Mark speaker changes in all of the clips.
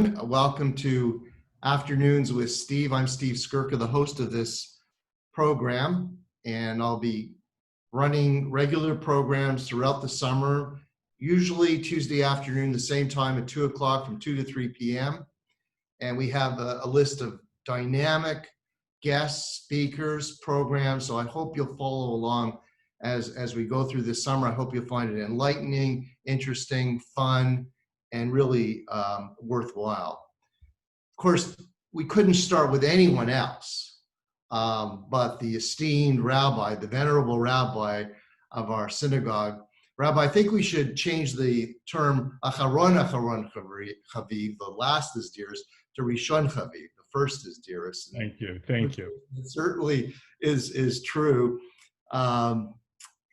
Speaker 1: everyone. Welcome to Afternoons with Steve. I'm Steve Skurka, the host of this program, and I'll be running regular programs throughout the summer, usually Tuesday afternoon, the same time at 2 o'clock from 2 to 3 p.m. And we have a list of dynamic guest speakers, programs, so I hope you'll follow along as we go through this summer. I hope you'll find it enlightening, interesting, fun, and really worthwhile. Of course, we couldn't start with anyone else but the esteemed rabbi, the venerable rabbi of our synagogue. Rabbi, I think we should change the term acharon chaviv, the last is dearest, to rishon chaviv, the first is dearest.
Speaker 2: Thank you.
Speaker 1: It certainly is true.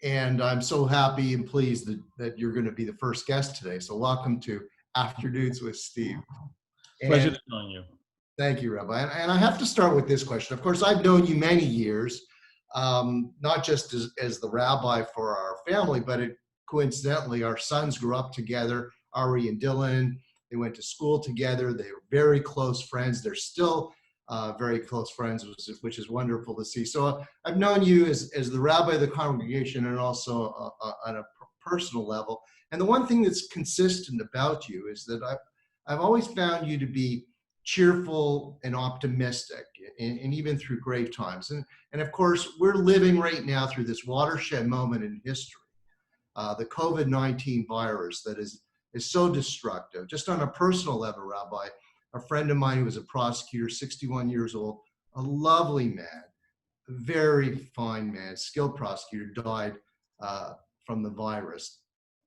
Speaker 1: And I'm so happy and pleased that you're going to be the first guest today. So welcome to Afternoons with Steve.
Speaker 2: Pleasure to join you.
Speaker 1: Thank you, Rabbi. And I have to start with this question. Of course, I've known you many years, not just as the rabbi for our family, but coincidentally, our sons grew up together, Ari and Dylan. They went to school together. They were very close friends. They're still very close friends, which is wonderful to see. So I've known you as the rabbi of the congregation and also on a personal level. And the one thing that's consistent about you is that I've always found you to be cheerful and optimistic, and even through grave times. And of course, we're living right now through this watershed moment in history, the COVID-19 virus that is so destructive. Just on a personal level, Rabbi, a friend of mine who was a prosecutor, 61 years old, a lovely man, a very fine man, skilled prosecutor, died from the virus.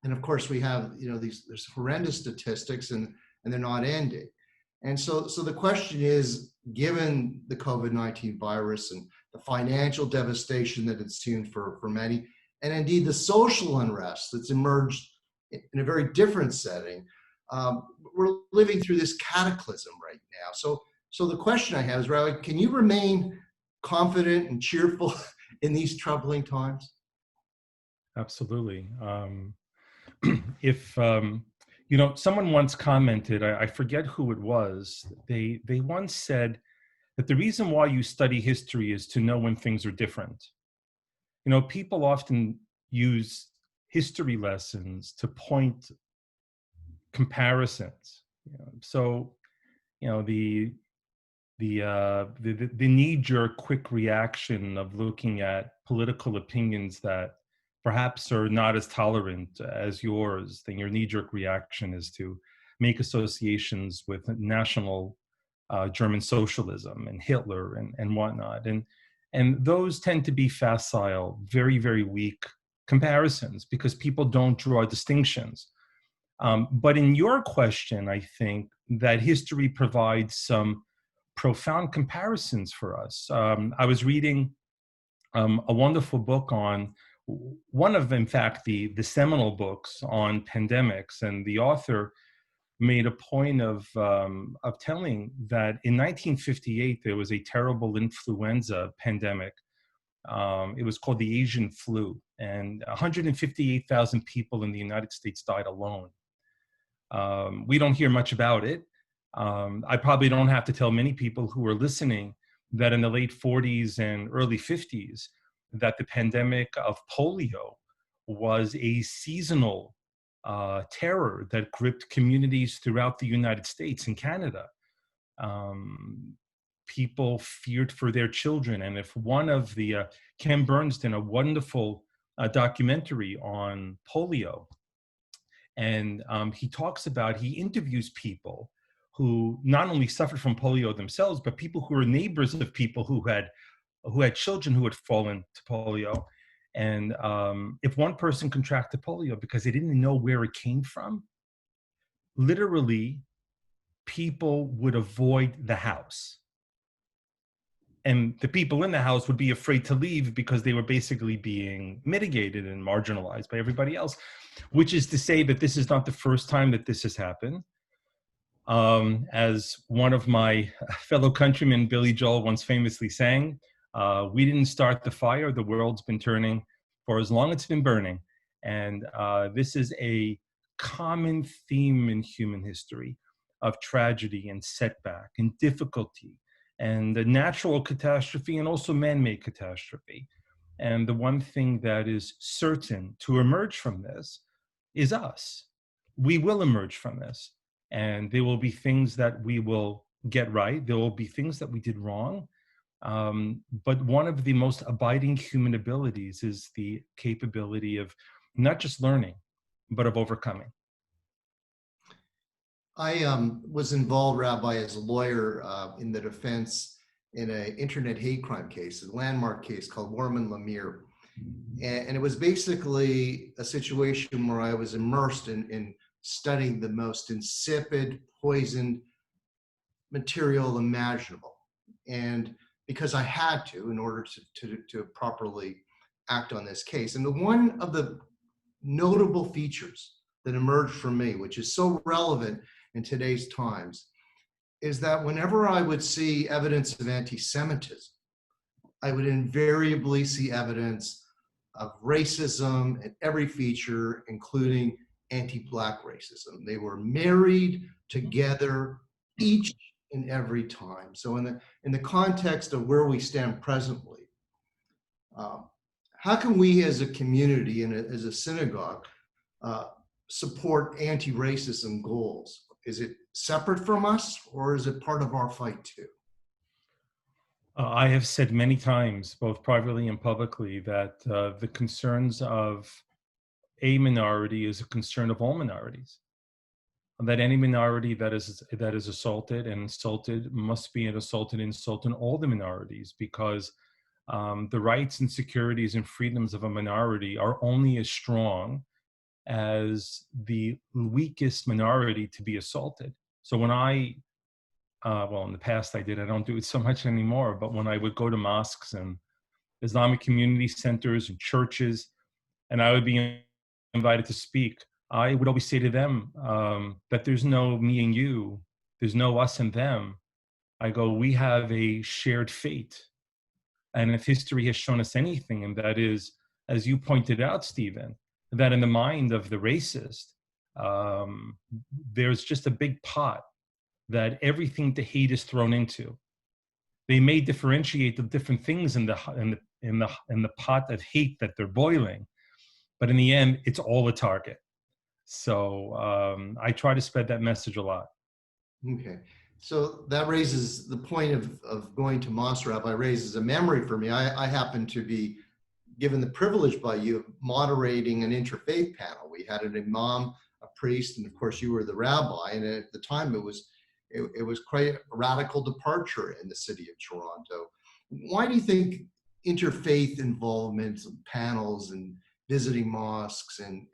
Speaker 1: And of course, we have there's horrendous statistics, and they're not ending. And so the question is, given the COVID-19 virus and the financial devastation that it's seen for many, and indeed the social unrest that's emerged in a very different setting, we're living through this cataclysm right now. So the question I have is, Rabbi, can you remain confident and cheerful in these troubling times?
Speaker 2: Absolutely. If someone once commented, I forget who it was, they once said that the reason why you study history is to know when things are different. People often use history lessons to point comparisons. The knee-jerk quick reaction of looking at political opinions that perhaps are not as tolerant as yours, then your knee-jerk reaction is to make associations with national German socialism and Hitler and whatnot. And those tend to be facile, very, very weak comparisons because people don't draw distinctions. But in your question, I think that history provides some profound comparisons for us. I was reading a wonderful book on one of, in fact, the seminal books on pandemics, and the author made a point of telling that in 1958 there was a terrible influenza pandemic. It was called the Asian flu, and 158,000 people in the United States died alone. We don't hear much about it. I probably don't have to tell many people who are listening that in the late 40s and early 50s, that the pandemic of polio was a seasonal terror that gripped communities throughout the United States and Canada. People feared for their children. And if one of the, Ken Burns did a wonderful documentary on polio, and he interviews people who not only suffered from polio themselves, but people who were neighbors of people who had children who had fallen to polio. And if one person contracted polio because they didn't know where it came from, literally people would avoid the house. And the people in the house would be afraid to leave because they were basically being mitigated and marginalized by everybody else, which is to say that this is not the first time that this has happened. As one of my fellow countrymen, Billy Joel, once famously sang, we didn't start the fire, the world's been turning for as long as it's been burning. And this is a common theme in human history. of tragedy and setback and difficulty and the natural catastrophe and also man-made catastrophe. And the one thing that is certain to emerge from this is us. We will emerge from this. And there will be things that we will get right. There will be things that we did wrong. But one of the most abiding human abilities is the capability of not just learning, but of overcoming.
Speaker 1: I was involved, Rabbi, as a lawyer in the defense in an internet hate crime case, a landmark case called Warman Lemire. And it was basically a situation where I was immersed in studying the most insipid, poisoned material imaginable. And because I had to in order to properly act on this case. And one of the notable features that emerged for me, which is so relevant in today's times, is that whenever I would see evidence of anti-Semitism, I would invariably see evidence of racism in every feature, including anti-Black racism. They were married together each and every time. So in the context of where we stand presently, how can we as a community and as a synagogue support anti-racism goals? Is it separate from us, or is it part of our fight too?
Speaker 2: I have said many times, both privately and publicly, that the concerns of a minority is a concern of all minorities. That any minority that is assaulted and insulted must be an assault and insult in all the minorities, because the rights and securities and freedoms of a minority are only as strong as the weakest minority to be assaulted. So when well, in the past I don't do it so much anymore, but when I would go to mosques and Islamic community centers and churches, and I would be invited to speak, I would always say to them that there's no me and you, there's no us and them. I go, we have a shared fate. And if history has shown us anything, and that is, as you pointed out, Stephen, that in the mind of the racist, there's just a big pot that everything to hate is thrown into. They may differentiate the different things in the pot of hate that they're boiling, but in the end, it's all a target. So I try to spread that message a lot.
Speaker 1: Okay. So that raises the point of going to mosque, Rabbi, raises a memory for me. I happen to be given the privilege by you of moderating an interfaith panel. We had an imam, a priest, and of course you were the rabbi. And at the time it was quite a radical departure in the city of Toronto. Why do you think interfaith involvement, panels and visiting mosques and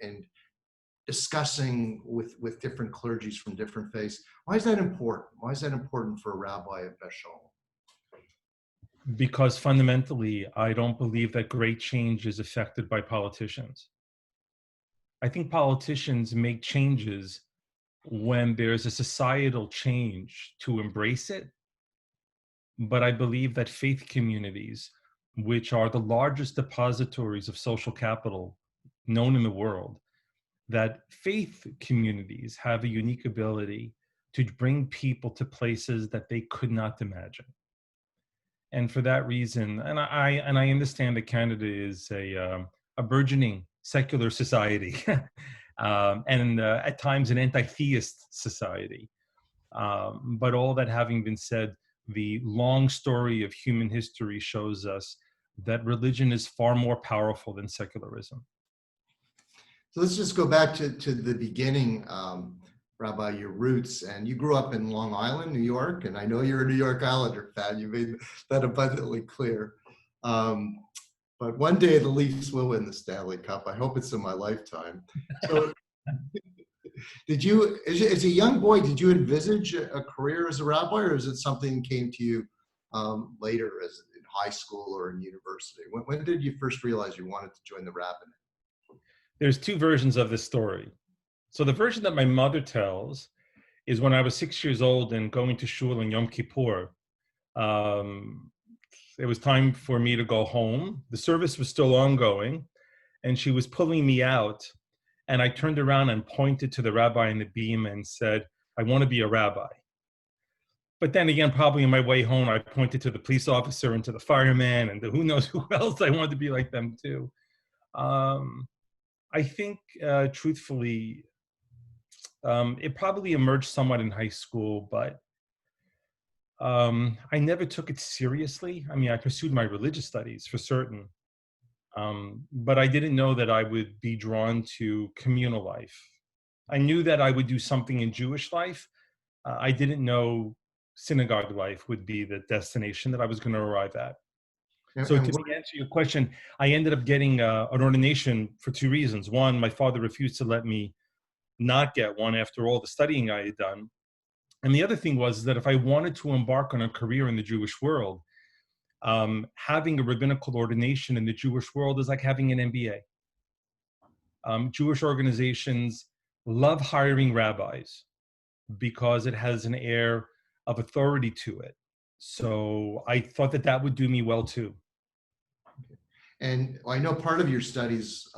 Speaker 1: discussing with different clergies from different faiths, why is that important? Why is that important for a rabbi at Beth Shalom?
Speaker 2: Because fundamentally, I don't believe that great change is affected by politicians. I think politicians make changes when there's a societal change to embrace it. But I believe that faith communities, which are the largest depositories of social capital known in the world, that faith communities have a unique ability to bring people to places that they could not imagine. And for that reason, and I understand that Canada is a burgeoning secular society, and at times an anti-theist society. But all that having been said, the long story of human history shows us that religion is far more powerful than secularism.
Speaker 1: So let's just go back to the beginning, Rabbi, your roots. And you grew up in Long Island, New York, and I know you're a New York Islander fan. You made that abundantly clear. But one day the Leafs will win the Stanley Cup. I hope it's in my lifetime. So did you, as a young boy, did you envisage a career as a rabbi, or is it something that came to you later as in high school or in university? When did you first realize you wanted to join the rabbinate?
Speaker 2: There's two versions of this story. So the version that my mother tells is when I was 6 years old and going to shul in Yom Kippur. It was time for me to go home. The service was still ongoing, and she was pulling me out. And I turned around and pointed to the rabbi in the beam and said, I want to be a rabbi. But then again, probably on my way home, I pointed to the police officer and to the fireman and to who knows who else. I wanted to be like them too. I think, truthfully, it probably emerged somewhat in high school, but I never took it seriously. I mean, I pursued my religious studies for certain, but I didn't know that I would be drawn to communal life. I knew that I would do something in Jewish life. I didn't know synagogue life would be the destination that I was going to arrive at. So to answer your question, I ended up getting an ordination for two reasons. One, my father refused to let me not get one after all the studying I had done. And the other thing was that if I wanted to embark on a career in the Jewish world, having a rabbinical ordination in the Jewish world is like having an MBA. Jewish organizations love hiring rabbis because it has an air of authority to it. So I thought that that would do me well too.
Speaker 1: And I know part of your studies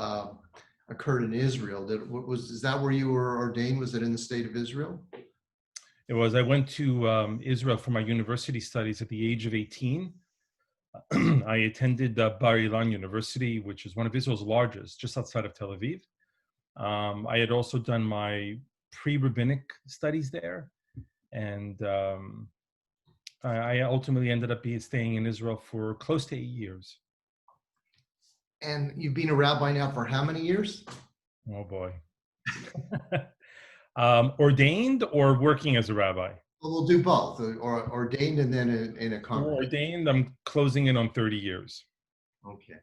Speaker 1: occurred in Israel. Is that where you were ordained? Was it in the state of Israel?
Speaker 2: It was. I went to Israel for my university studies at the age of 18. I attended Bar Ilan University, which is one of Israel's largest, just outside of Tel Aviv. I had also done my pre-rabbinic studies there. And I ultimately ended up staying in Israel for close to 8 years.
Speaker 1: And you've been a rabbi now for how many years?
Speaker 2: Oh boy. Ordained or working as a rabbi?
Speaker 1: Well, we'll do both, or ordained and then in a congregation.
Speaker 2: Ordained, I'm closing in on 30 years.
Speaker 1: Okay.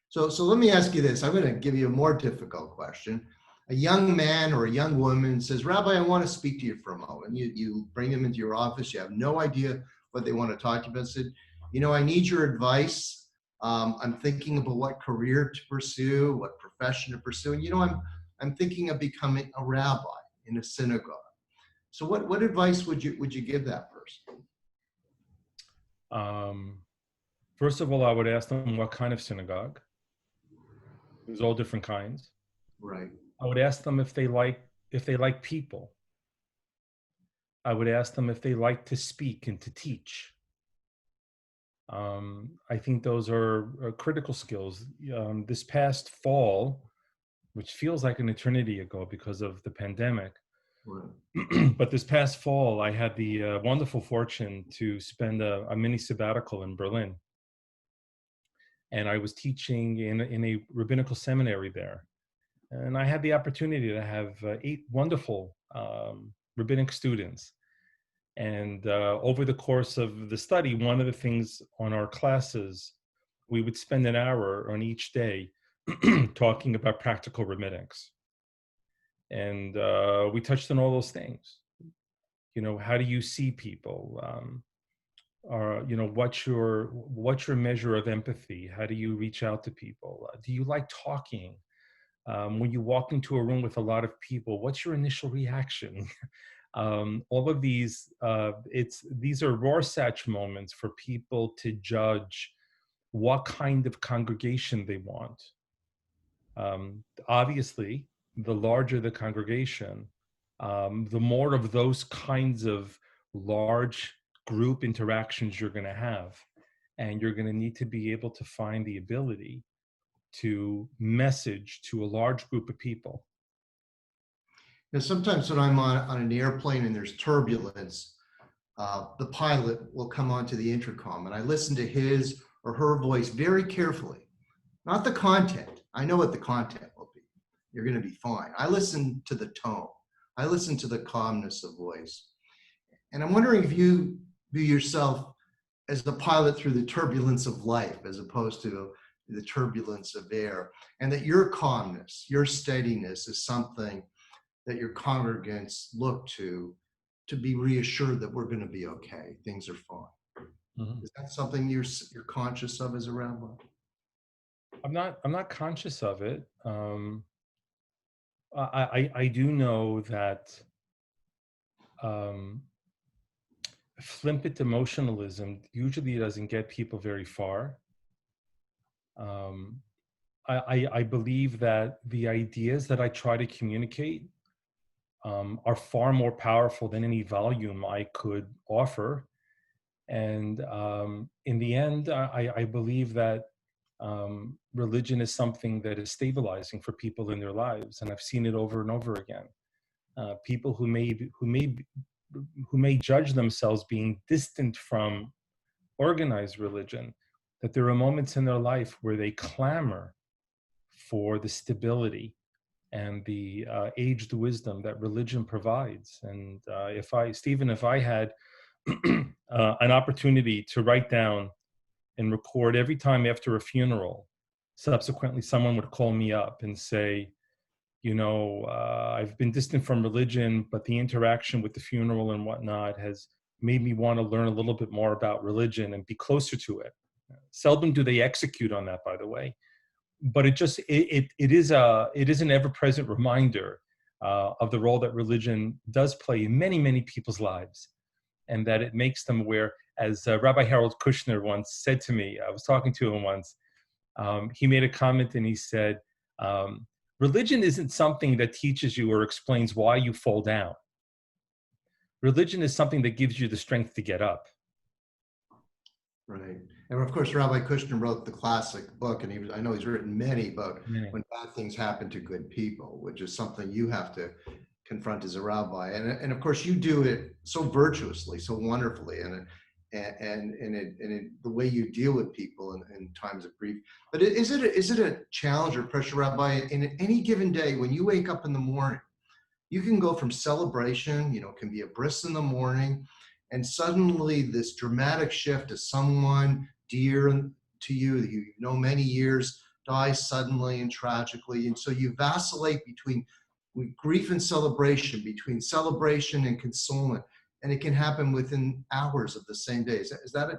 Speaker 1: So let me ask you this. I'm going to give you a more difficult question. A young man or a young woman says, Rabbi, I want to speak to you for a moment. You bring them into your office. You have no idea what they want to talk to you about. Said, I need your advice. I'm thinking about what career to pursue, what profession to pursue. And, I'm thinking of becoming a rabbi in a synagogue. So what advice would you give that person?
Speaker 2: First of all, I would ask them what kind of synagogue. There's all different kinds.
Speaker 1: Right.
Speaker 2: I would ask them if they like people. I would ask them if they like to speak and to teach. I think those are critical skills. This past fall, which feels like an eternity ago because of the pandemic, right. But this past fall, I had the wonderful fortune to spend a mini sabbatical in Berlin. And I was teaching in a rabbinical seminary there. And I had the opportunity to have 8 wonderful rabbinic students. And over the course of the study, one of the things on our classes, we would spend an hour on each day talking about practical rabbinics. And we touched on all those things. How do you see people? What's your measure of empathy? How do you reach out to people? Do you like talking? When you walk into a room with a lot of people, what's your initial reaction? All of these, these are Rorschach moments for people to judge what kind of congregation they want. Obviously, the larger the congregation, the more of those kinds of large group interactions you're going to have. And you're going to need to be able to find the ability to message to a large group of people.
Speaker 1: Now, sometimes when I'm on an airplane and there's turbulence, the pilot will come onto the intercom and I listen to his or her voice very carefully. Not the content. I know what the content will be. You're going to be fine. I listen to the tone. I listen to the calmness of voice. And I'm wondering if you view yourself as the pilot through the turbulence of life as opposed to the turbulence of air, and that your calmness, your steadiness is something that your congregants look to be reassured that we're going to be okay. Things are fine. Mm-hmm. Is that something you're conscious of as a rabbi?
Speaker 2: I'm not conscious of it. I do know that flippant emotionalism usually doesn't get people very far. I believe that the ideas that I try to communicate are far more powerful than any volume I could offer. And in the end, I believe that religion is something that is stabilizing for people in their lives, and I've seen it over and over again. People who may judge themselves being distant from organized religion, that there are moments in their life where they clamor for the stability and the aged wisdom that religion provides. And if I had an opportunity to write down and record every time after a funeral, subsequently someone would call me up and say, I've been distant from religion, but the interaction with the funeral and whatnot has made me want to learn a little bit more about religion and be closer to it. Seldom do they execute on that, by the way, but it is an ever-present reminder of the role that religion does play in many, many people's lives, and that it makes them aware. As Rabbi Harold Kushner once said to me, I was talking to him once, he made a comment and he said, religion isn't something that teaches you or explains why you fall down. Religion is something that gives you the strength to get up.
Speaker 1: Right. And of course, Rabbi Kushner wrote the classic book, and I know he's written many about when bad things happen to good people, which is something you have to confront as a rabbi. And of course, you do it so virtuously, so wonderfully, and the way you deal with people in times of grief. But is it a challenge or pressure, Rabbi, in any given day when you wake up in the morning? You can go from celebration, can be a bris in the morning, and suddenly this dramatic shift as someone dear to you that you've known many years dies suddenly and tragically. And so you vacillate between grief and celebration, between celebration and consolement. And it can happen within hours of the same day. Is that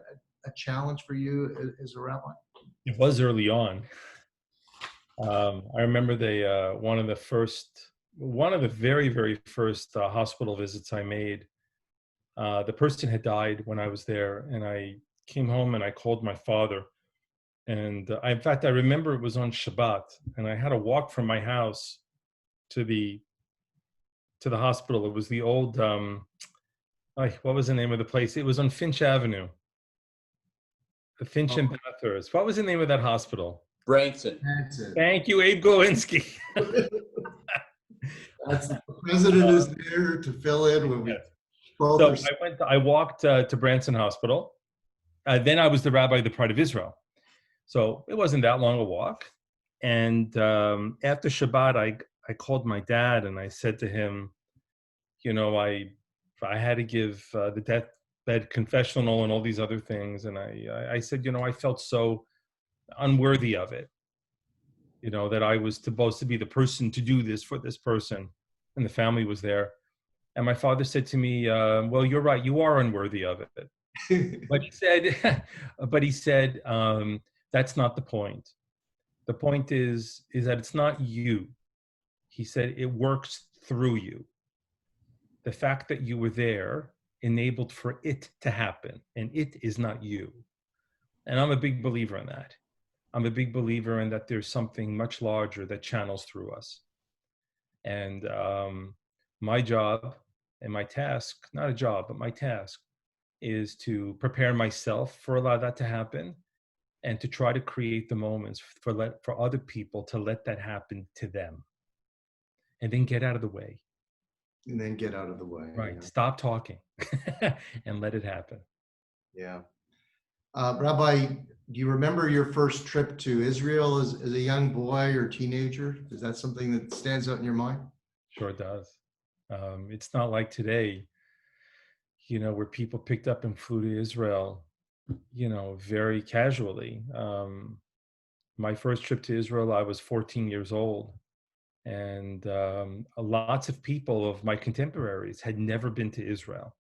Speaker 1: a challenge for you as a rabbi?
Speaker 2: It was early on. I remember one of the very, very first hospital visits I made. The person had died when I was there, and I came home and I called my father. And in fact, I remember it was on Shabbat, and I had to walk from my house to the hospital. It was the old, what was the name of the place? It was on Finch Avenue. The Finch and Bathurst. What was the name of that hospital?
Speaker 3: Branson.
Speaker 2: Thank you, Abe Golinsky.
Speaker 1: That's the president is there to fill in when we both.
Speaker 2: So I walked to Branson Hospital. Then I was the rabbi of the Pride of Israel. So it wasn't that long a walk. And after Shabbat, I called my dad and I said to him, I had to give the deathbed confessional and all these other things. And I said, I felt so unworthy of it, that I was supposed to be the person to do this for this person. And the family was there. And my father said to me, well, you're right. You are unworthy of it. But he said, that's not the point. The point is that it's not you. He said, it works through you. The fact that you were there enabled for it to happen, and it is not you. And I'm a big believer in that. I'm a big believer in that there's something much larger that channels through us. And my job and my task, not a job, but my task is to prepare myself for a lot of that to happen, and to try to create the moments for other people to let that happen to them, and then get out of the way. Right. Yeah. Stop talking and let it happen.
Speaker 1: Yeah. Rabbi, do you remember your first trip to Israel as a young boy or teenager? Is that something that stands out in your mind?
Speaker 2: Sure does. It's not like today, where people picked up and flew to Israel, very casually. My first trip to Israel, I was 14 years old. And lots of people of my contemporaries had never been to Israel.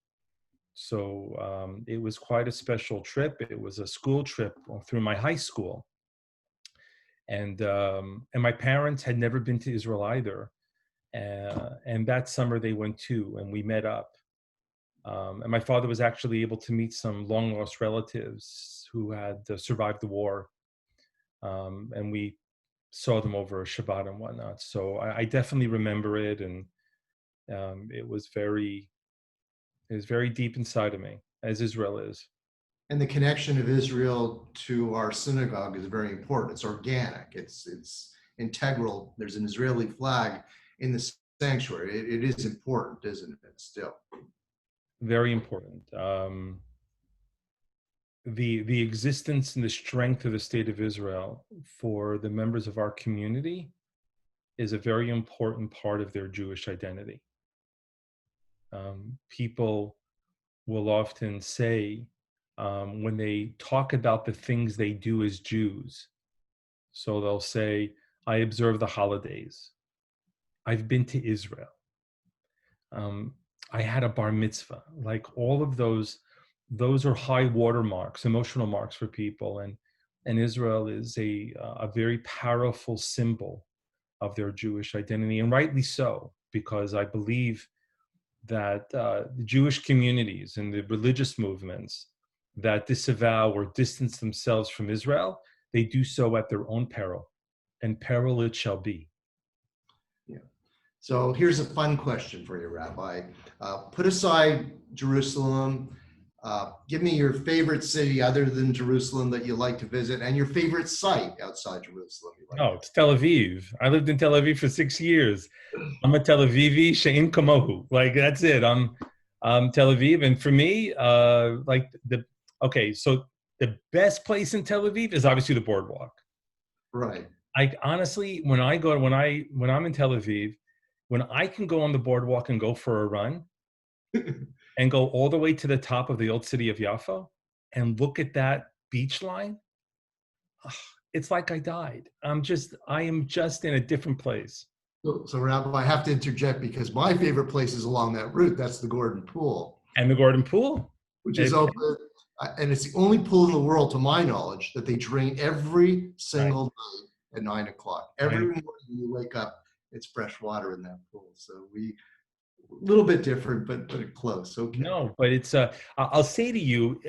Speaker 2: So it was quite a special trip. It was a school trip through my high school. And my parents had never been to Israel either. And that summer they went too, and we met up. And my father was actually able to meet some long lost relatives who had survived the war. And we saw them over a Shabbat and whatnot. So I definitely remember it. And It was very deep inside of me, as Israel is.
Speaker 1: And the connection of Israel to our synagogue is very important. It's organic. It's integral. There's an Israeli flag in the sanctuary. It is important, isn't it? Still,
Speaker 2: Very important. The existence and the strength of the state of Israel for the members of our community is a very important part of their Jewish identity. People will often say, when they talk about the things they do as Jews, so they'll say, I observe the holidays. I've been to Israel. I had a bar mitzvah. Like all of those are high watermarks, emotional marks for people. And Israel is a very powerful symbol of their Jewish identity, and rightly so, because I believe that the Jewish communities and the religious movements that disavow or distance themselves from Israel, they do so at their own peril, and peril it shall be.
Speaker 1: yeah. So here's a fun question for you, Rabbi. Put aside Jerusalem. Give me your favorite city other than Jerusalem that you like to visit, and your favorite site outside Jerusalem.
Speaker 2: Oh, it's Tel Aviv. I lived in Tel Aviv for 6 years. I'm a Tel Avivi, she'in kamohu. Like that's it. I'm Tel Aviv, and for me, so the best place in Tel Aviv is obviously the boardwalk.
Speaker 1: Right.
Speaker 2: I honestly, when I'm in Tel Aviv, when I can go on the boardwalk and go for a run, and go all the way to the top of the old city of Yaffo, and look at that beach line, it's like I died. I am just in a different place.
Speaker 1: So Rabbi, I have to interject because my favorite place is along that route. That's the Gordon Pool.
Speaker 2: And the Gordon Pool.
Speaker 1: Which is open, and it's the only pool in the world, to my knowledge, that they drain every single night at 9 o'clock. Every morning when you wake up, it's fresh water in that pool. So a little bit different, but close. Okay.
Speaker 2: No, but it's I'll say to you,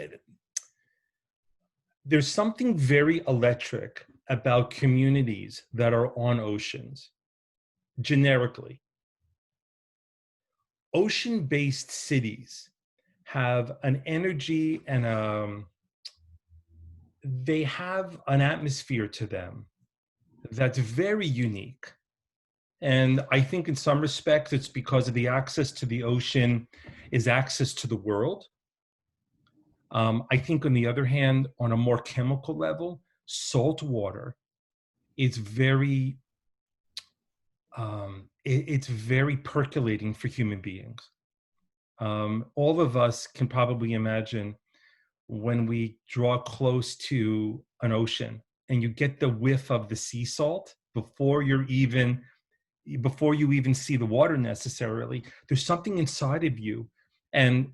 Speaker 2: there's something very electric about communities that are on oceans. Generically, ocean-based cities have an energy and they have an atmosphere to them that's very unique. And I think in some respects, it's because of the access to the ocean is access to the world. I think on the other hand, on a more chemical level, salt water is very, it's very percolating for human beings. All of us can probably imagine when we draw close to an ocean and you get the whiff of the sea salt before you even see the water necessarily, there's something inside of you. And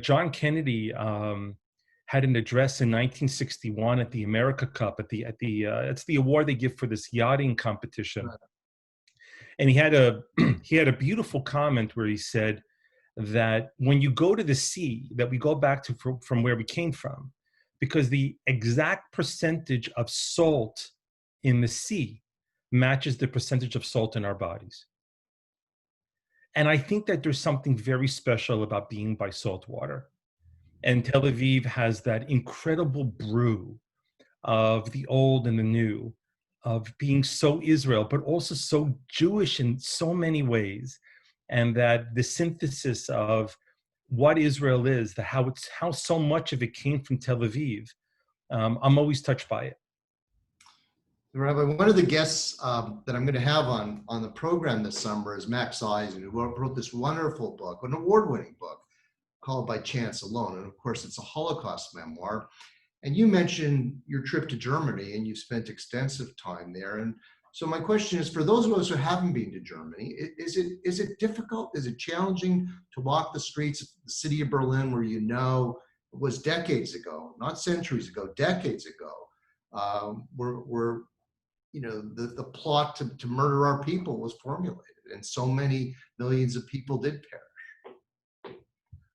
Speaker 2: John Kennedy had an address in 1961 at the America Cup it's the award they give for this yachting competition. Right. And he had a beautiful comment where he said that when you go to the sea, that we go back to from where we came from, because the exact percentage of salt in the sea matches the percentage of salt in our bodies. And I think that there's something very special about being by salt water. And Tel Aviv has that incredible brew of the old and the new, of being so Israel, but also so Jewish in so many ways. And that the synthesis of what Israel is, how so much of it came from Tel Aviv, I'm always touched by it.
Speaker 1: Rabbi, one of the guests that I'm going to have on the program this summer is Max Eisen, who wrote this wonderful book, an award-winning book called By Chance Alone. And of course, it's a Holocaust memoir. And you mentioned your trip to Germany, and you spent extensive time there. And so my question is, for those of us who haven't been to Germany, is it difficult? Is it challenging to walk the streets of the city of Berlin, where it was decades ago, not centuries ago, decades ago, where the plot to murder our people was formulated, and so many millions of people did perish?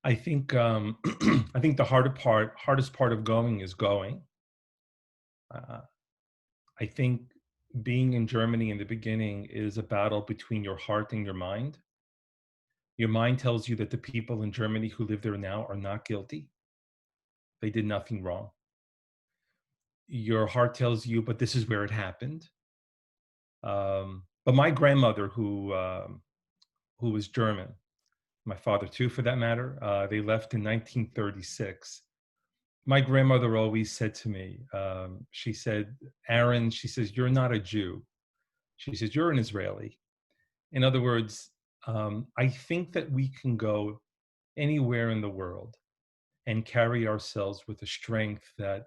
Speaker 2: I think I think the hardest part of going is going. I think being in Germany in the beginning is a battle between your heart and your mind. Your mind tells you that the people in Germany who live there now are not guilty. They did nothing wrong. Your heart tells you, but this is where it happened. But my grandmother, who was German, my father too, for that matter, they left in 1936. My grandmother always said to me, she said, Aaron, she says, you're not a Jew. She says, you're an Israeli. In other words, I think that we can go anywhere in the world and carry ourselves with a strength that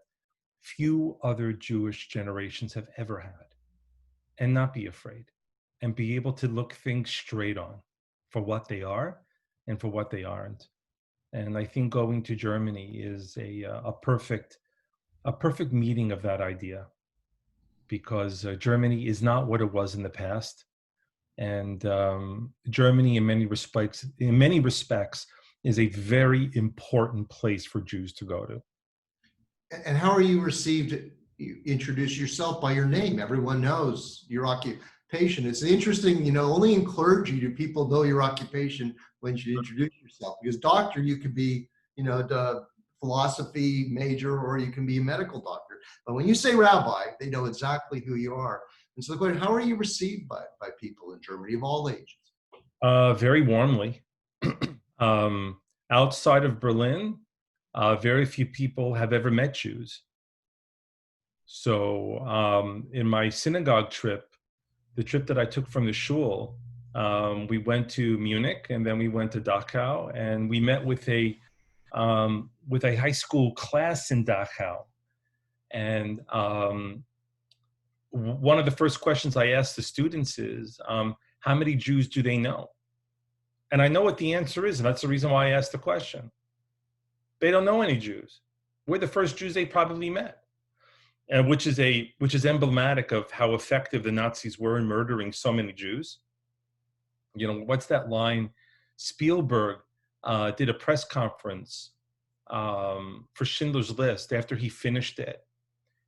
Speaker 2: few other Jewish generations have ever had, and not be afraid, and be able to look things straight on for what they are and for what they aren't. And I think going to Germany is a perfect meeting of that idea, because Germany is not what it was in the past, and Germany, in many respects, is a very important place for Jews to go to.
Speaker 1: And how are you received? You introduce yourself by your name. Everyone knows your occupation. It's interesting, only in clergy do people know your occupation when you introduce yourself. Because doctor, you could be, the philosophy major, or you can be a medical doctor. But when you say rabbi, they know exactly who you are. And so the question, how are you received by people in Germany of all ages?
Speaker 2: Very warmly. Outside of Berlin, very few people have ever met Jews. So in my synagogue trip, the trip that I took from the shul, we went to Munich, and then we went to Dachau, and we met with a high school class in Dachau. And one of the first questions I asked the students is, how many Jews do they know? And I know what the answer is, and that's the reason why I asked the question. They don't know any Jews. We're the first Jews they probably met. And which is emblematic of how effective the Nazis were in murdering so many Jews. What's that line? Spielberg did a press conference for Schindler's List after he finished it,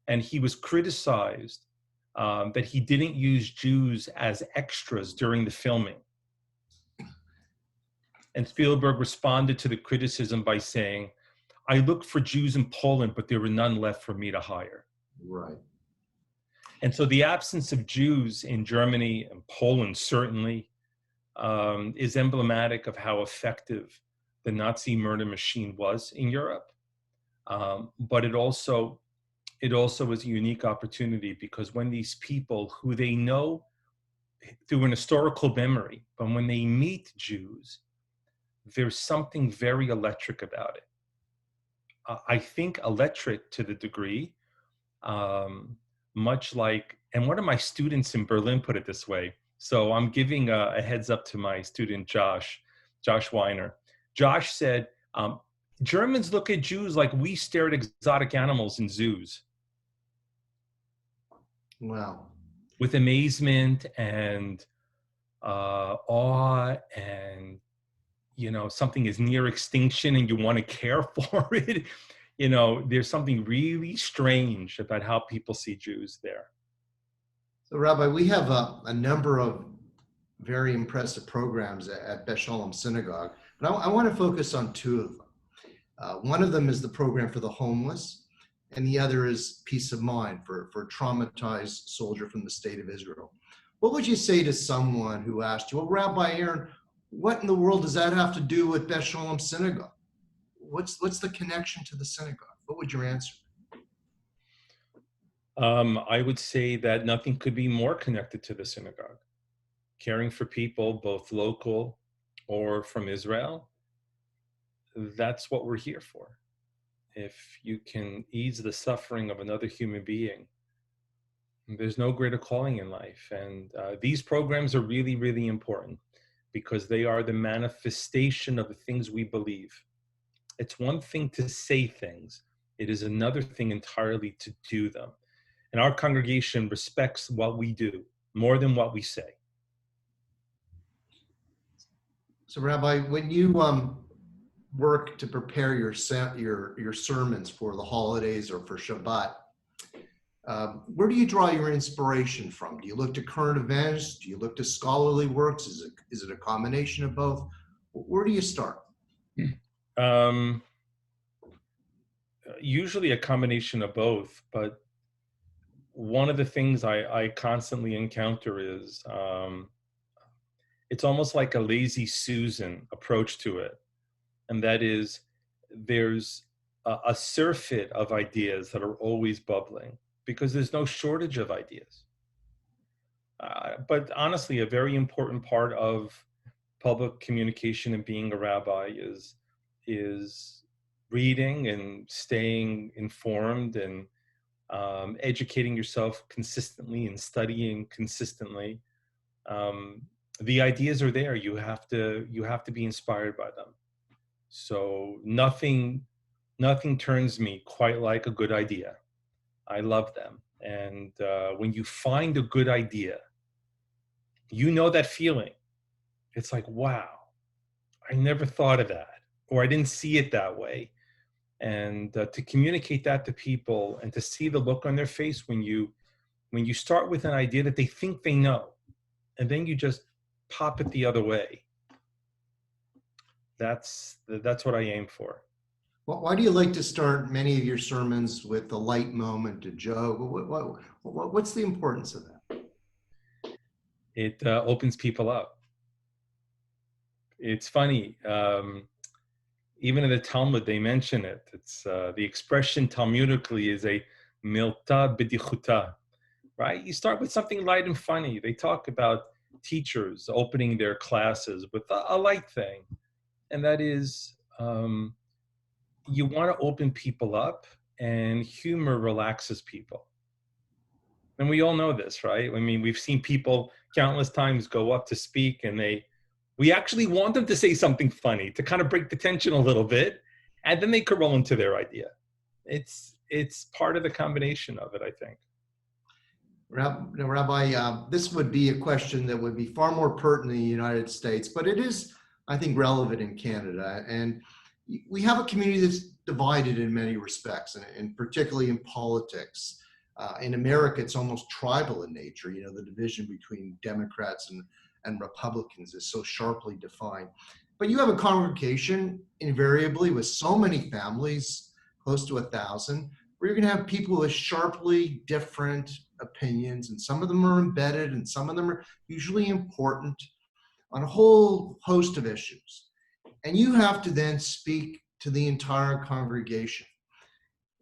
Speaker 2: and he was criticized that he didn't use Jews as extras during the filming. And Spielberg responded to the criticism by saying, I looked for Jews in Poland, but there were none left for me to hire.
Speaker 1: Right.
Speaker 2: And so the absence of Jews in Germany and Poland certainly is emblematic of how effective the Nazi murder machine was in Europe. But it also is a unique opportunity, because when these people who they know through an historical memory, but when they meet Jews, there's something very electric about it. I think electric to the degree, much like, and one of my students in Berlin put it this way. So I'm giving a heads up to my student, Josh Weiner. Josh said, Germans look at Jews like we stare at exotic animals in zoos.
Speaker 1: Wow.
Speaker 2: With amazement and awe, and something is near extinction and you want to care for it. There's something really strange about how people see Jews there.
Speaker 1: So Rabbi, we have a number of very impressive programs at Beth Shalom Synagogue, but I want to focus on two of them. One of them is the program for the homeless, and the other is Peace of Mind for a traumatized soldier from the state of Israel. What would you say to someone who asked you, well, Rabbi Aaron, what in the world does that have to do with Beth Shalom Synagogue? What's the connection to the synagogue? What would your answer be?
Speaker 2: I would say that nothing could be more connected to the synagogue. Caring for people, both local or from Israel, that's what we're here for. If you can ease the suffering of another human being, there's no greater calling in life. And these programs are really, really important, because they are the manifestation of the things we believe. It's one thing to say things. It is another thing entirely to do them. And our congregation respects what we do more than what we say.
Speaker 1: So Rabbi, when you work to prepare your sermons for the holidays or for Shabbat, where do you draw your inspiration from? Do you look to current events? Do you look to scholarly works? Is it a combination of both? Where do you start?
Speaker 2: Um, Usually a combination of both, but one of the things I constantly encounter is it's almost like a lazy Susan approach to it. And that is, there's a surfeit of ideas that are always bubbling because there's no shortage of ideas. But honestly, a very important part of public communication and being a rabbi is reading and staying informed and educating yourself consistently and studying consistently. Um, the ideas are there. You have to be inspired by them. So nothing turns me quite like a good idea. I love them. And when you find a good idea, you know that feeling. It's like, wow, I never thought of that, or I didn't see it that way. And to communicate that to people and to see the look on their face when you start with an idea that they think they know, and then you just pop it the other way. That's what I aim for.
Speaker 1: Why do you like to start many of your sermons with a light moment, a joke? What's the importance of that?
Speaker 2: It opens people up. It's funny. Even in the Talmud, they mention it. It's the expression Talmudically is a milta b'dichuta, right? You start with something light and funny. They talk about teachers opening their classes with a light thing, and that is you want to open people up, and humor relaxes people. And we all know this, right? I mean, we've seen people countless times go up to speak, and we actually want them to say something funny to kind of break the tension a little bit, and then they could roll into their idea. It's part of the combination of it, I think.
Speaker 1: Rabbi, this would be a question that would be far more pertinent in the United States, but it is, I think, relevant in Canada. And we have a community that's divided in many respects, and particularly in politics. In America, it's almost tribal in nature. You know, the division between Democrats and Republicans is so sharply defined. But you have a congregation invariably with so many families, close to 1,000, where you're going to have people with sharply different opinions, and some of them are embedded and some of them are usually important on a whole host of issues. And you have to then speak to the entire congregation.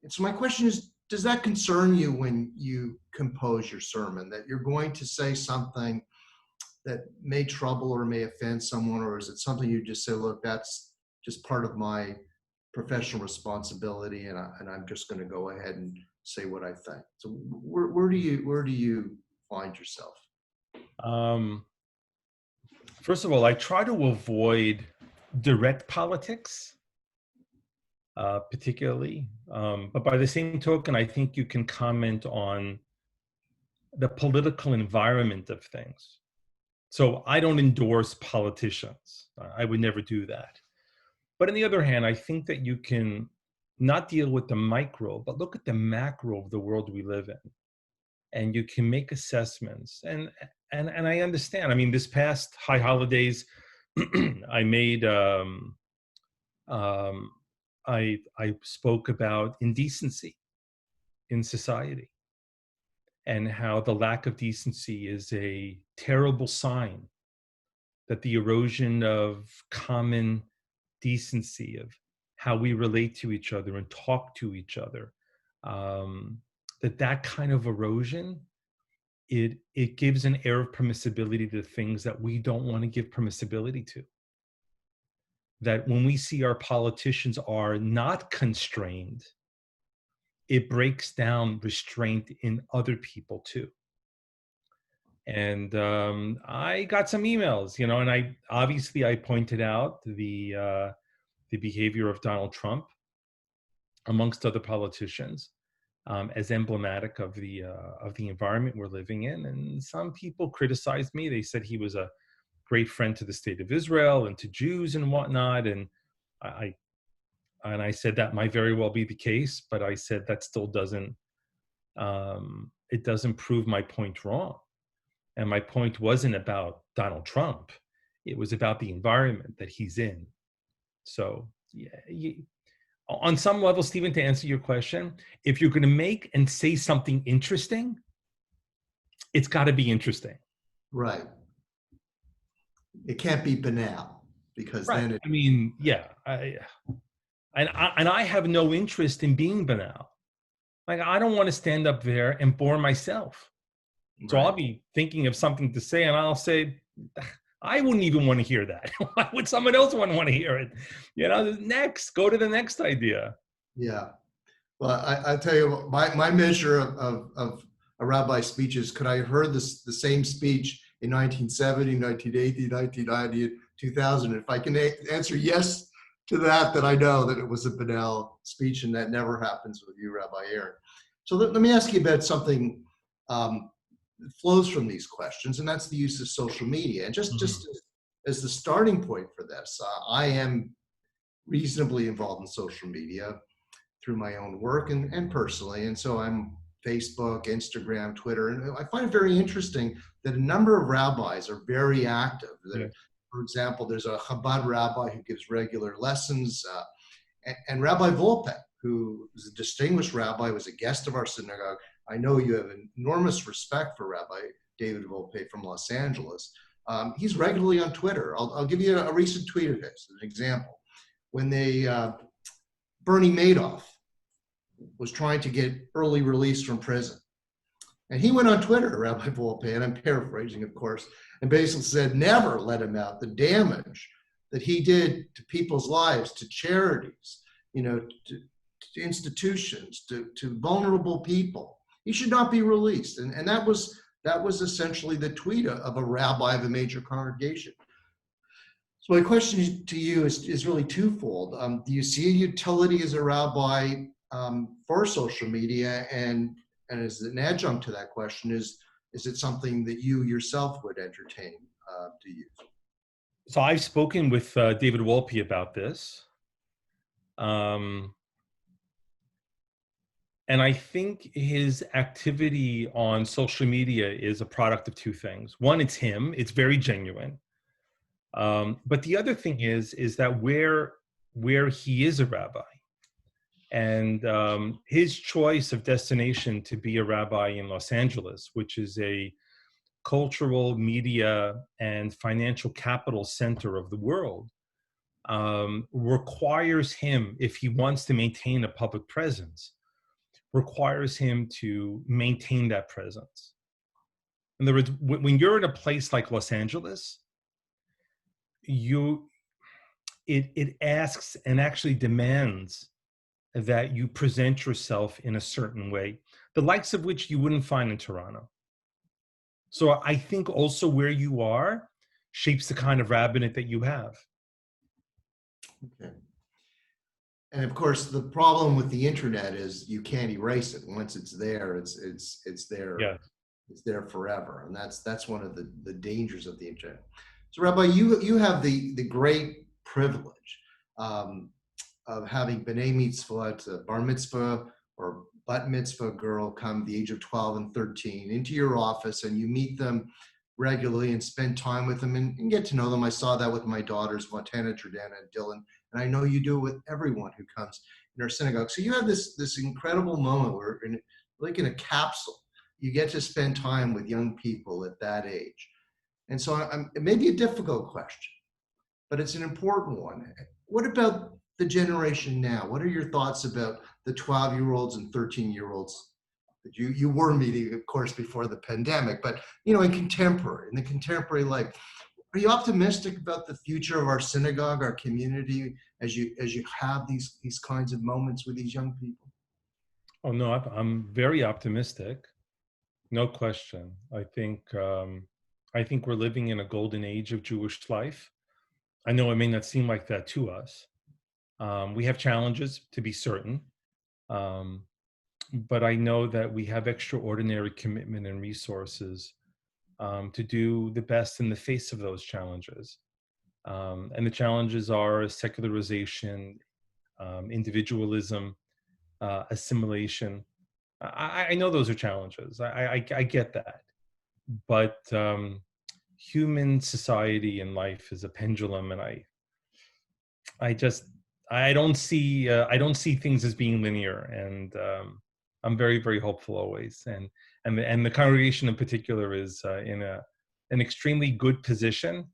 Speaker 1: And so my question is, does that concern you when you compose your sermon, that you're going to say something that may trouble or may offend someone, or is it something you just say, look, that's just part of my professional responsibility, and I'm just going to go ahead and say what I think? So where do you find yourself?
Speaker 2: First of all, I try to avoid direct politics, particularly. But by the same token, I think you can comment on the political environment of things. So I don't endorse politicians. I would never do that. But on the other hand, I think that you can not deal with the micro, but look at the macro of the world we live in. And you can make assessments. And I understand. I mean, this past high holidays, I made I spoke about indecency in society and how the lack of decency is a terrible sign, that the erosion of common decency, of how we relate to each other and talk to each other, that kind of erosion, it gives an air of permissibility to things that we don't want to give permissibility to. That when we see our politicians are not constrained, it breaks down restraint in other people too. And I got some emails, and I pointed out the behavior of Donald Trump, amongst other politicians, as emblematic of the environment we're living in. And some people criticized me. They said he was a great friend to the state of Israel and to Jews and whatnot. And I said that might very well be the case, but I said that still doesn't prove my point wrong. And my point wasn't about Donald Trump. It was about the environment that he's in. So, yeah, on some level, Stephen, to answer your question, if you're going to make and say something interesting, it's got to be interesting.
Speaker 1: Right. It can't be banal, because
Speaker 2: Right.
Speaker 1: then it,
Speaker 2: I mean, yeah. And I have no interest in being banal. Like, I don't want to stand up there and bore myself. So I'll
Speaker 1: right.
Speaker 2: be thinking of something to say, and I'll say, I wouldn't even want to hear that. Why would someone else want to hear it? Next, go to the next idea.
Speaker 1: Yeah. Well, I tell you, my measure of a rabbi's speeches, could I have heard the same speech in 1970, 1980, 1990, 2000? If I can answer yes to that, then I know that it was a banal speech, and that never happens with you, Rabbi Aaron. So let me ask you about something that flows from these questions, and that's the use of social media. And just as the starting point for this, I am reasonably involved in social media through my own work and personally. And so I'm Facebook, Instagram, Twitter. And I find it very interesting that a number of rabbis are very active.
Speaker 2: Yeah.
Speaker 1: For example, there's a Chabad rabbi who gives regular lessons, and Rabbi Volpe, who is a distinguished rabbi, was a guest of our synagogue. I know you have enormous respect for Rabbi David Volpe from Los Angeles. He's regularly on Twitter. I'll give you a recent tweet of his, as an example. When Bernie Madoff was trying to get early release from prison. And he went on Twitter, Rabbi Volpe, and I'm paraphrasing, of course, and basically said, never let him out. The damage that he did to people's lives, to charities, to institutions, to vulnerable people. He should not be released. And that was essentially the tweet of a rabbi of a major congregation. So my question to you is really twofold. Do you see a utility as a rabbi for social media, and as an adjunct to that question, is it something that you yourself would entertain to use?
Speaker 2: So I've spoken with David Wolpe about this, and I think his activity on social media is a product of two things. One, it's him; it's very genuine. But the other thing is that where he is a rabbi, and his choice of destination to be a rabbi in Los Angeles, which is a cultural, media, and financial capital center of the world, requires him, if he wants to maintain a public presence, requires him to maintain that presence. In other words, when you're in a place like Los Angeles, it asks and actually demands that you present yourself in a certain way, the likes of which you wouldn't find in Toronto. So I think also where you are shapes the kind of rabbinate that you have.
Speaker 1: Okay. And of course, the problem with the internet is you can't erase it. Once it's there, it's there.
Speaker 2: Yeah.
Speaker 1: It's there forever, and that's one of the dangers of the internet. So, Rabbi, you have the great privilege of having b'nai mitzvah, to bar mitzvah or bat mitzvah girl come the age of 12 and 13 into your office, and you meet them regularly and spend time with them and get to know them. I saw that with my daughters, Montana, Jordana, and Dylan, and I know you do it with everyone who comes in our synagogue. So you have this incredible moment where, like in a capsule, you get to spend time with young people at that age. And so it may be a difficult question, but it's an important one. What about the generation now? What are your thoughts about the 12-year-olds and 13-year-olds that you were meeting, of course, before the pandemic, but in the contemporary life? Are you optimistic about the future of our synagogue, our community, as you have these kinds of moments with these young people?
Speaker 2: Oh no, I'm very optimistic, no question. I think we're living in a golden age of Jewish life. I know it may not seem like that to us. We have challenges, to be certain, but I know that we have extraordinary commitment and resources to do the best in the face of those challenges. And the challenges are secularization, individualism, assimilation. I know those are challenges. I get that. But human society and life is a pendulum, and I just I don't see things as being linear, and I'm very, very hopeful always, and the congregation in particular is in an extremely good position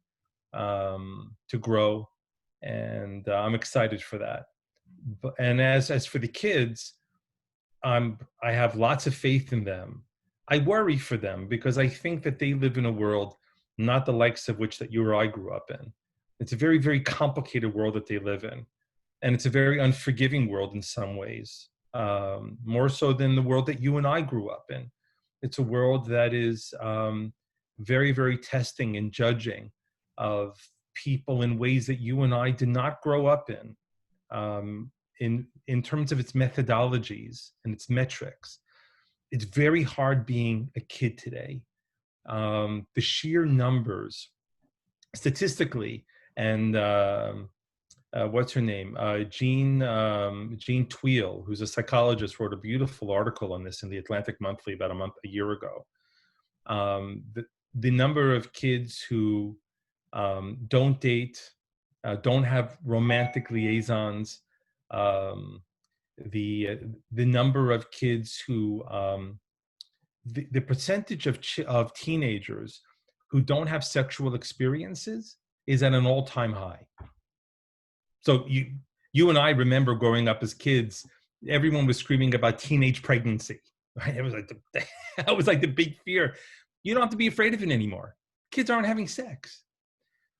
Speaker 2: to grow, and I'm excited for that. And as for the kids, I have lots of faith in them. I worry for them because I think that they live in a world not the likes of which that you or I grew up in. It's a very, very complicated world that they live in, and it's a very unforgiving world in some ways, more so than the world that you and I grew up in. It's a world that is very, very testing and judging of people in ways that you and I did not grow up in. In terms of its methodologies and its metrics, it's very hard being a kid today. The sheer numbers, statistically, and what's her name? Jean Tweel, who's a psychologist, wrote a beautiful article on this in the Atlantic Monthly about a year ago. The number of kids who don't date, don't have romantic liaisons, the number of kids who the percentage of teenagers who don't have sexual experiences is at an all-time high. So you and I remember growing up as kids, everyone was screaming about teenage pregnancy. Right? It was like that was like the big fear. You don't have to be afraid of it anymore. Kids aren't having sex,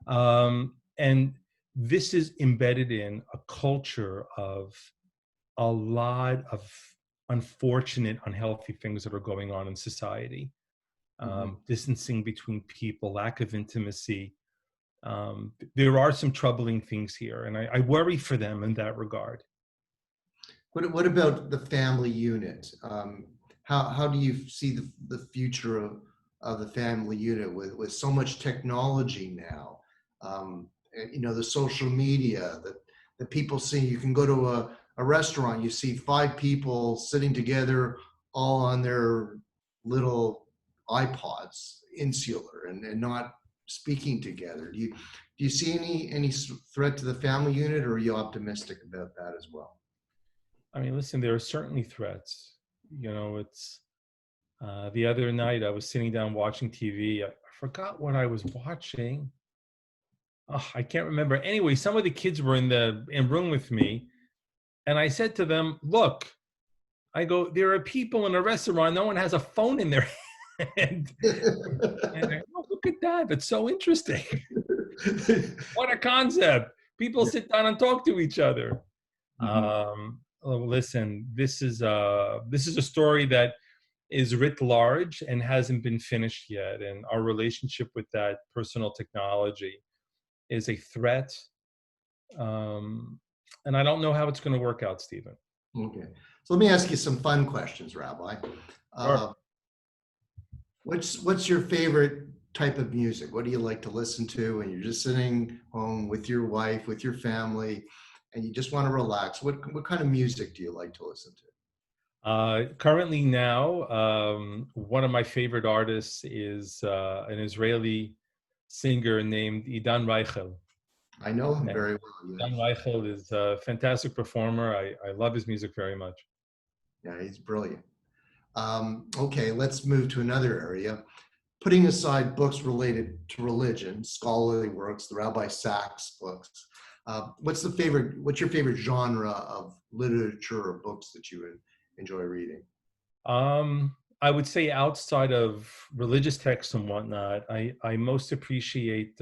Speaker 2: and this is embedded in a culture of a lot of unfortunate, unhealthy things that are going on in society. Distancing between people, lack of intimacy. There are some troubling things here, and I worry for them in that regard.
Speaker 1: What about the family unit? How do you see the future of the family unit with so much technology now? The social media that people see. You can go to a restaurant, you see 5 people sitting together, all on their little iPods, insular, and not speaking together. Do you see any threat to the family unit, or are you optimistic about that as well?
Speaker 2: I mean, listen, there are certainly threats. It's the other night I was sitting down watching TV. I forgot what I was watching. Oh, I can't remember. Anyway, some of the kids were in room with me, and I said to them, "Look," I go, "there are people in a restaurant. No one has a phone in their hand." And oh, look at that. That's so interesting. What a concept. People sit down and talk to each other. Listen, this is a story that is writ large and hasn't been finished yet. And our relationship with that personal technology is a threat. And I don't know how it's going to work out, Stephen.
Speaker 1: Okay. So let me ask you some fun questions, Rabbi.
Speaker 2: Sure.
Speaker 1: What's your favorite type of music? What do you like to listen to when you're just sitting home with your wife, with your family, and you just want to relax? What kind of music do you like to listen to?
Speaker 2: Currently now, one of my favorite artists is an Israeli singer named Idan Reichel.
Speaker 1: I know him very well.
Speaker 2: Idan Reichel is a fantastic performer. I love his music very much.
Speaker 1: Yeah, he's brilliant. Okay, let's move to another area. Putting aside books related to religion, scholarly works, the Rabbi Sacks books, what's your favorite genre of literature or books that you would enjoy reading?
Speaker 2: I would say outside of religious texts and whatnot, I most appreciate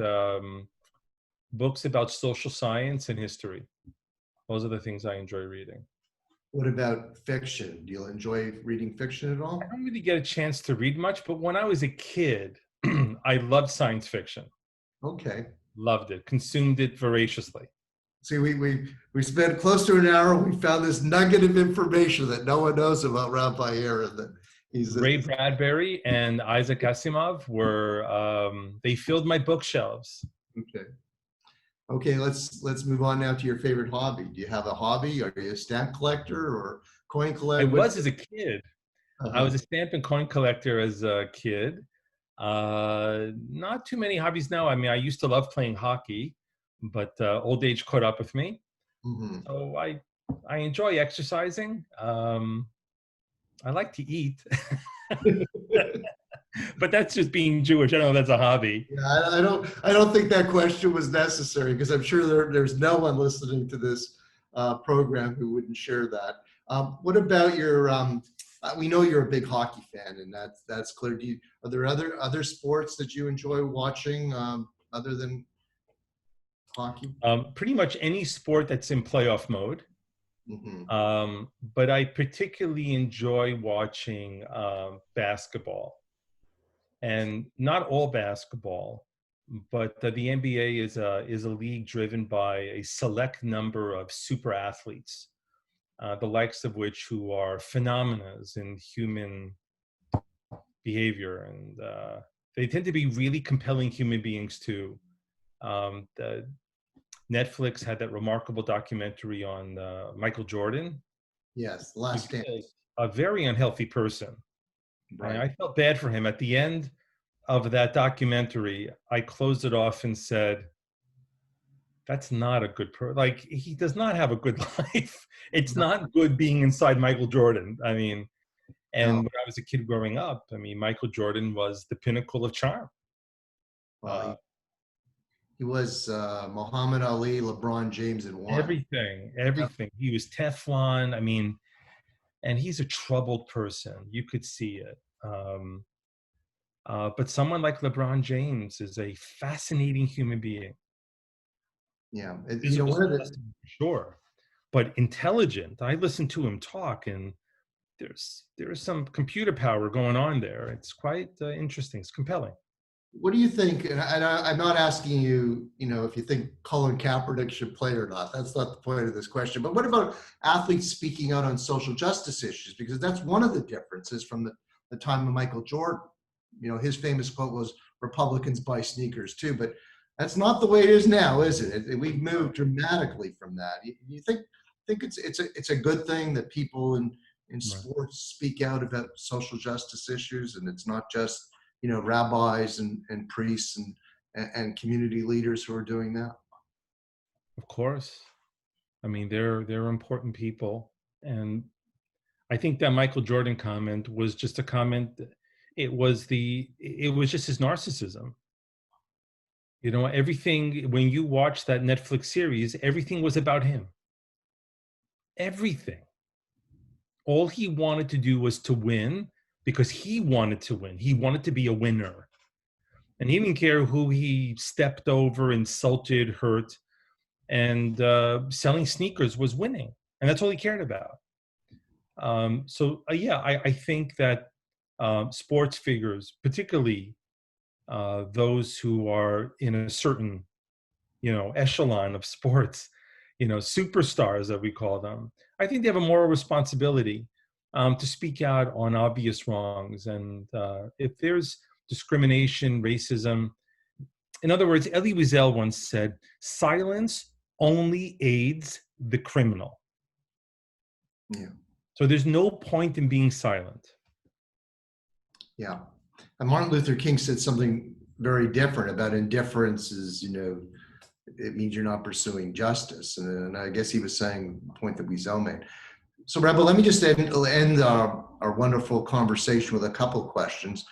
Speaker 2: books about social science and history. Those are the things I enjoy reading.
Speaker 1: What about fiction? Do you enjoy reading fiction at all?
Speaker 2: I don't really get a chance to read much, but when I was a kid, I loved science fiction.
Speaker 1: Okay.
Speaker 2: Loved it, consumed it voraciously.
Speaker 1: See, we spent close to an hour. We found this nugget of information that no one knows about Rabbi Aaron. That
Speaker 2: Ray Bradbury and Isaac Asimov they filled my bookshelves.
Speaker 1: Okay, let's move on now to your favorite hobby. Do you have a hobby? Are you a stamp collector or coin collector?
Speaker 2: I was as a kid. I was a stamp and coin collector as a kid. Not too many hobbies now. I mean, I used to love playing hockey, but old age caught up with me.
Speaker 1: Hmm.
Speaker 2: So I enjoy exercising. I like to eat, but that's just being Jewish. I don't know if that's a hobby.
Speaker 1: Yeah, I don't think that question was necessary because I'm sure there's no one listening to this program who wouldn't share that. What about your? We know you're a big hockey fan, and that's clear. Are there other sports that you enjoy watching other than hockey?
Speaker 2: Pretty much any sport that's in playoff mode.
Speaker 1: Hmm.
Speaker 2: But I particularly enjoy watching basketball, and not all basketball, but the NBA is a league driven by a select number of super athletes, the likes of which who are phenomena in human behavior, and they tend to be really compelling human beings too. The Netflix had that remarkable documentary on Michael Jordan.
Speaker 1: Yes,
Speaker 2: He
Speaker 1: Last Stand.
Speaker 2: was a very unhealthy person.
Speaker 1: Right.
Speaker 2: I felt bad for him. At the end of that documentary, I closed it off and said, that's not a good like, he does not have a good life. It's
Speaker 1: No,
Speaker 2: not good being inside Michael Jordan. I mean, and
Speaker 1: no.
Speaker 2: when I was a kid growing up, I mean, Michael Jordan was the pinnacle of charm.
Speaker 1: Well,
Speaker 2: Uh,
Speaker 1: he was Muhammad Ali, LeBron James in one. Yep.
Speaker 2: everything. He was Teflon. I mean, and he's a troubled person. You could see it. But someone like LeBron James is a fascinating human being.
Speaker 1: Yeah.
Speaker 2: Physical
Speaker 1: One of the
Speaker 2: specimen, sure, but intelligent. I listen to him talk, and there's some computer power going on there. It's quite interesting. It's compelling.
Speaker 1: What do you think? I'm not asking you, if you think Colin Kaepernick should play or not. That's not the point of this question. But what about athletes speaking out on social justice issues? Because that's one of the differences from the time of Michael Jordan. His famous quote was, "Republicans buy sneakers too." But that's not the way it is now, is it? We've moved dramatically from that. You think it's a good thing that people in
Speaker 2: Right.
Speaker 1: sports speak out about social justice issues, and it's not just rabbis and priests and community leaders who are doing that.
Speaker 2: Of course. I mean, they're important people, and I think that Michael Jordan comment was just a comment. It was just his narcissism. Everything, when you watch that Netflix series, everything was about him. Everything. All he wanted to do was to win because he wanted to win. He wanted to be a winner. And he didn't care who he stepped over, insulted, hurt. And selling sneakers was winning. And that's all he cared about. I think that sports figures, particularly those who are in a certain, echelon of sports, superstars that we call them, I think they have a moral responsibility to speak out on obvious wrongs. And if there's discrimination, racism, in other words, Elie Wiesel once said, silence only aids the criminal.
Speaker 1: Yeah.
Speaker 2: So there's no point in being silent.
Speaker 1: Yeah. And Martin Luther King said something very different about indifference is, it means you're not pursuing justice. And I guess he was saying the point that Wiesel made. So, Rabbi, let me just end our wonderful conversation with a couple of questions.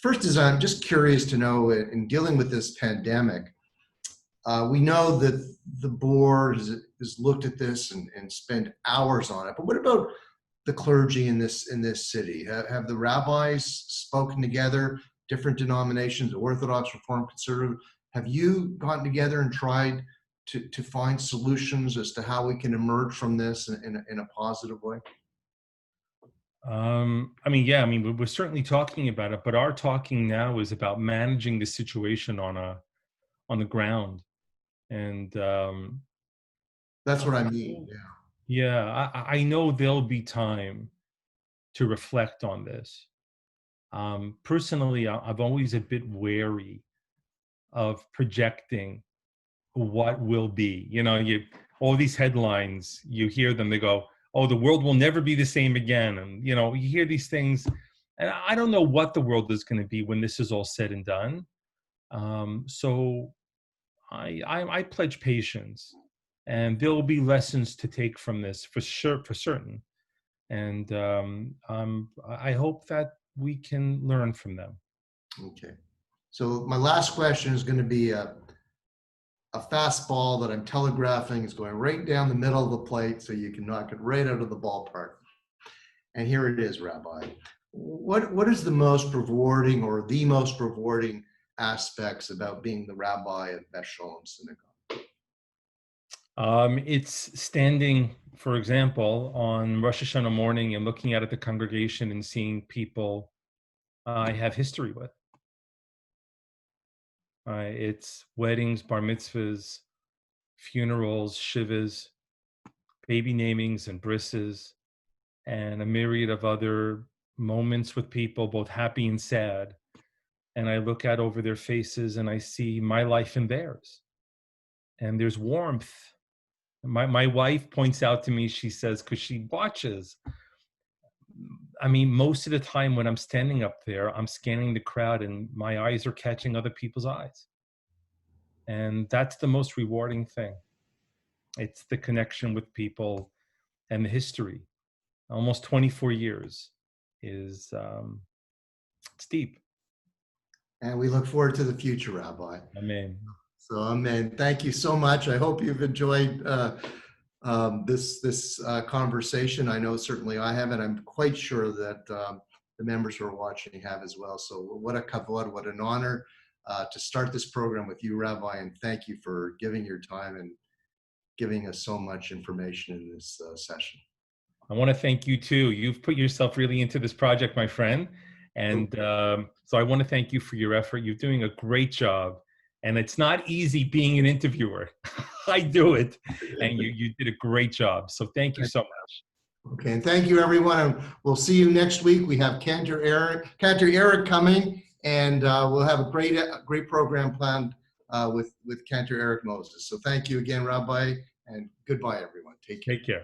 Speaker 1: First is, I'm just curious to know, in dealing with this pandemic, we know that the board has looked at this and spent hours on it. But what about the clergy in this city? Have the rabbis spoken together, different denominations, Orthodox, Reform, Conservative? Have you gotten together and tried to find solutions as to how we can emerge from this in a positive way?
Speaker 2: We're certainly talking about it, but our talking now is about managing the situation on the ground. And
Speaker 1: That's what I mean.
Speaker 2: I know there'll be time to reflect on this. Personally, I've always a bit wary of projecting what will be. All these headlines, you hear them, they go, oh, the world will never be the same again. And, you hear these things. And I don't know what the world is going to be when this is all said and done. So I pledge patience, and there will be lessons to take from this for sure, for certain. And I hope that we can learn from them.
Speaker 1: Okay. So my last question is going to be a fastball that I'm telegraphing is going right down the middle of the plate so you can knock it right out of the ballpark. And here it is, Rabbi. What is the most rewarding or the most rewarding aspects about being the rabbi at Beth Shalom Synagogue?
Speaker 2: It's standing, for example, on Rosh Hashanah morning and looking out at the congregation and seeing people I have history with. It's weddings, bar mitzvahs, funerals, shivas, baby namings and brisses, and a myriad of other moments with people, both happy and sad. And I look out over their faces and I see my life and theirs. And there's warmth. My wife points out to me, she says, because she watches, I mean, most of the time when I'm standing up there, I'm scanning the crowd and my eyes are catching other people's eyes. And that's the most rewarding thing. It's the connection with people and the history. Almost 24 years is, it's deep.
Speaker 1: And we look forward to the future, Rabbi.
Speaker 2: Amen.
Speaker 1: So, amen. Thank you so much. I hope you've enjoyed this conversation. I know certainly I have, and I'm quite sure that the members who are watching have as well. So what a kavod, what an honor to start this program with you, Rabbi, and thank you for giving your time and giving us so much information in this session.
Speaker 2: I want to thank you too. You've put yourself really into this project, my friend. And so I want to thank you for your effort. You're doing a great job. And it's not easy being an interviewer. I do it. And you did a great job. So thank you so much.
Speaker 1: Okay, and thank you, everyone. And we'll see you next week. We have Cantor Eric coming, and we'll have a great program planned with Cantor Eric Moses. So thank you again, Rabbi, and goodbye, everyone. Take care.
Speaker 2: Take care.